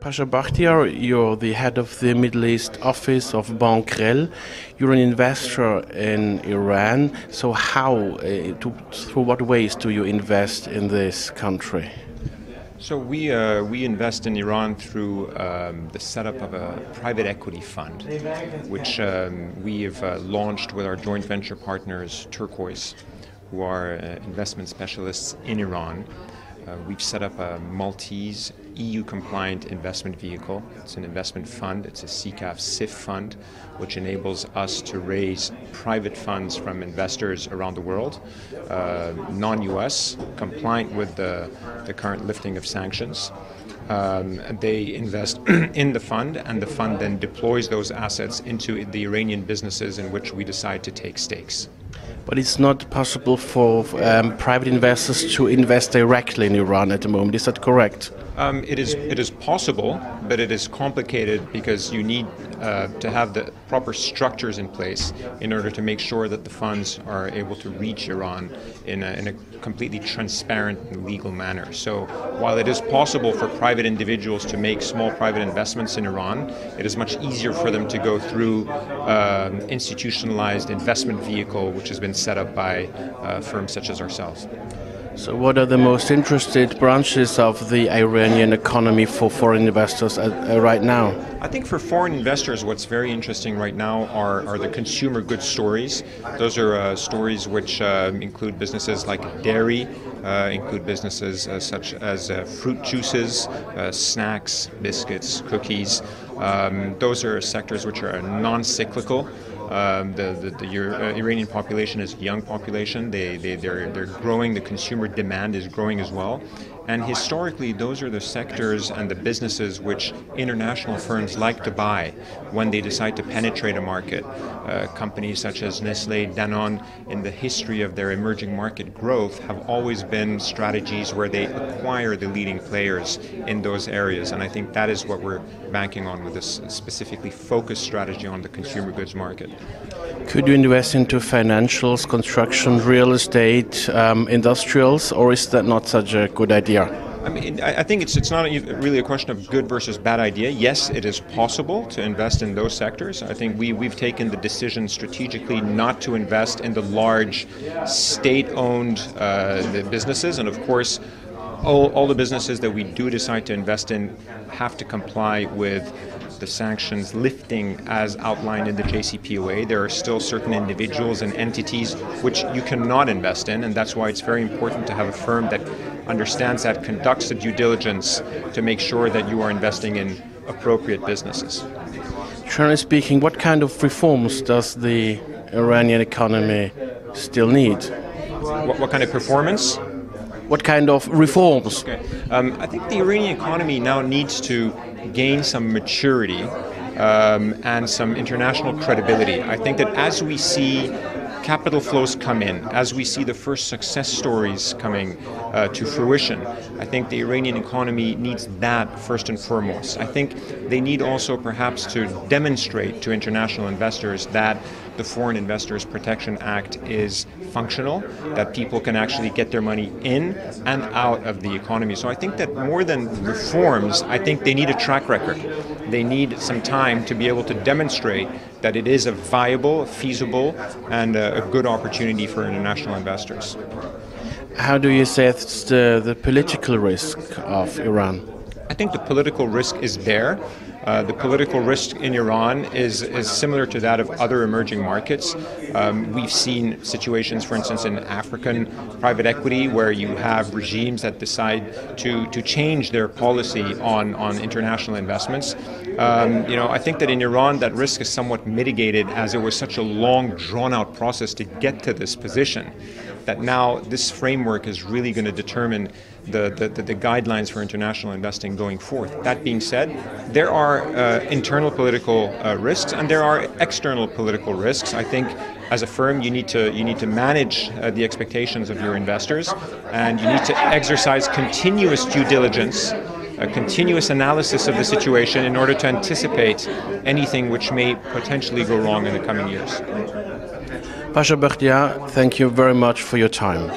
Pasha Bakthiar, you're the head of the Middle East office of Banque Reyl. You're an investor in Iran. So through what ways do you invest in this country? So we invest in Iran through the setup of a private equity fund, which we have launched with our joint venture partners, Turquoise, who are investment specialists in Iran. We've set up a Maltese EU-compliant investment vehicle. It's an investment fund. It's a CCAF SIF fund, which enables us to raise private funds from investors around the world, non-US, compliant with the current lifting of sanctions. They invest in the fund, and the fund then deploys those assets into the Iranian businesses in which we decide to take stakes. But it's not possible for private investors to invest directly in Iran at the moment. Is that correct? It is possible, but it is complicated because you need to have the proper structures in place in order to make sure that the funds are able to reach Iran in a completely transparent and legal manner. So while it is possible for private individuals to make small private investments in Iran, it is much easier for them to go through institutionalized investment vehicle, which has been set up by firms such as ourselves. So what are the most interested branches of the Iranian economy for foreign investors right now? I think for foreign investors, what's very interesting right now are the consumer goods stories. Those are stories which include businesses like dairy, include businesses such as fruit juices, snacks, biscuits, cookies. Those are sectors which are non-cyclical. The Iranian population is a young population. They're growing. The consumer demand is growing as well. And historically, those are the sectors and the businesses which international firms like to buy when they decide to penetrate a market. Companies such as Nestlé, Danone, in the history of their emerging market growth, have always been strategies where they acquire the leading players in those areas. And I think that is what we're banking on with this specifically focused strategy on the consumer goods market. Could you invest into financials, construction, real estate, industrials, or is that not such a good idea? I mean, I think it's not really a question of good versus bad idea. Yes, it is possible to invest in those sectors. I think we've taken the decision strategically not to invest in the large state-owned businesses, and of course, all the businesses that we do decide to invest in have to comply with the sanctions lifting as outlined in the JCPOA. There are still certain individuals and entities which you cannot invest in, and that's why it's very important to have a firm that understands that, conducts the due diligence to make sure that you are investing in appropriate businesses. Generally speaking, what kind of reforms does the Iranian economy still need? What kind of performance? What kind of reforms? Okay. I think the Iranian economy now needs to gain some maturity and some international credibility. I think that as we see capital flows come in, as we see the first success stories coming to fruition, I think the Iranian economy needs that first and foremost. I think they need also perhaps to demonstrate to international investors that the Foreign Investors Protection Act is functional, that people can actually get their money in and out of the economy. So I think that more than reforms, I think they need a track record. They need some time to be able to demonstrate that it is a viable, feasible, and a good opportunity for international investors. How do you assess the political risk of Iran? I think the political risk is there. The political risk in Iran is similar to that of other emerging markets. We've seen situations, for instance, in African private equity where you have regimes that decide to change their policy on international investments. I think that in Iran that risk is somewhat mitigated as it was such a long, drawn-out process to get to this position, that now this framework is really going to determine the guidelines for international investing going forth. That being said, there are internal political risks and there are external political risks. I think as a firm you need to manage the expectations of your investors, and you need to exercise continuous due diligence, a continuous analysis of the situation in order to anticipate anything which may potentially go wrong in the coming years. Pasha Bakthiar, thank you very much for your time.